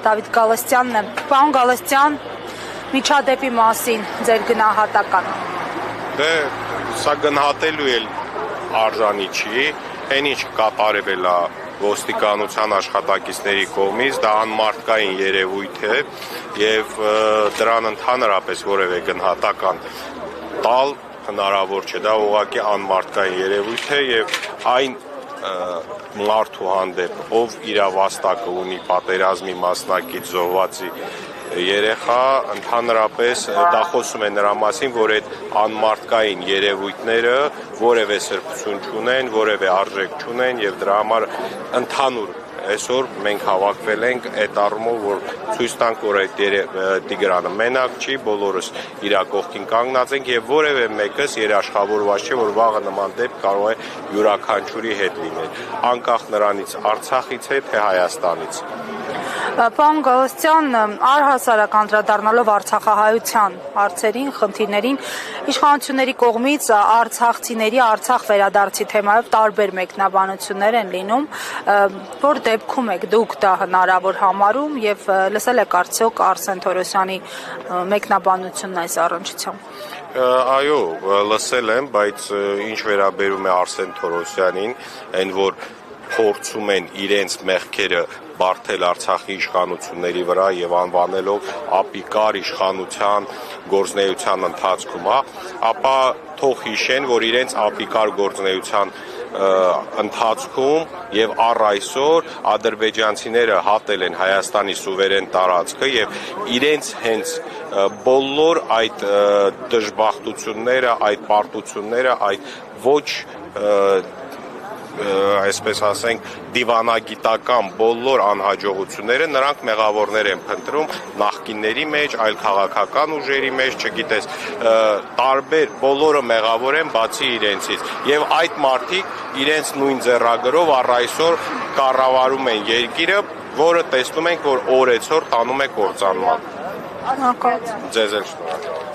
Դավիթ Գալստյանն է։ Պարոն Գալստյան, միջադեպի մասին ձեր գնահատականը։ Դե սա գնահատելու էլ արժանի չի, այն ինչ կատարվել է ոստիկանության աշխատակիցների կողմից, դա անմարդկային երևույթ է եւ դրան ընդհանրապես որևէ գնահատական տալ հնարավոր չէ, դա ուղղակի անմարդկային երևույթ է եւ այն մարդու հանդեպ, ով իրավաստակը ունի պատերազմի մասնակից զոհվածի երեխա, ընդհանրապես դա խոսում է նրա մասին, որ այդ անմարդկային երևույթները որևէ սրբություն չունեն, որևէ արժեք չունեն եւ դրա համար ընդհանուր այսօր մենք հավաքվել ենք այդ առումով, որ ցույց տանք, որ այդ Տիգրանը մենակ չի, բոլորս իր կողքին կանգնած ենք եւ որևէ մեկս երաշխավորված չէ, որ վաղը նման դեպք կարող է յուրաքանչյուրի հետ լինել, անկախ նրանից Արցախից է, թե Հայաստանից։ Պարոն Գալստյան, առհասարակ անդրադառնալով արցախահայության հարցերին, խնդիրներին, իշխանությունների կողմից արցախցիների Արցախ վերադարձի թեմայով տարբեր մեկնաբանություններ են լինում, որ դեպքում եք դուք դա հնարավոր համարում եւ լսել եք արդյոք Արսեն Թորոսյանի մեկնաբանությունն այս առնչությամբ։ Այո, լսել եմ, բայց ինչ վերաբերում է Արսեն Թորոսյանին, այն որ փորձում են իրենց մեղքերը բարթել Արցախի իշխանությունների վրա եւ անվանելով ապիկար իշխանության գործնեության ընթացքում, ապա թող հիշեն, որ իրենց ապիկար գործնեության ընթացքում եւ առ այսօր ադրբեջանցիները հատել են Հայաստանի սուվերեն տարածքը եւ իրենց հենց բոլոր այդ դժբախտությունները, այդ պարտությունները, այդ ոչ այսպես ասենք դիվանագիտական բոլոր անհաջողությունները նրանք մեղավորներ են փնտրում նախկինների մեջ, այլ քաղաքական ուժերի մեջ, չգիտես, տարբեր բոլորը մեղավոր են բացի իրենցից եւ այդ մարդիկ իրենց նույն ձեռագրով առ այսօր կառավարում են երկիրը, որը տեսնում ենք, որ օրեցօր տանում է կործանման։ Շնորհակալ։ Ձեզ էլ շնորհակալ։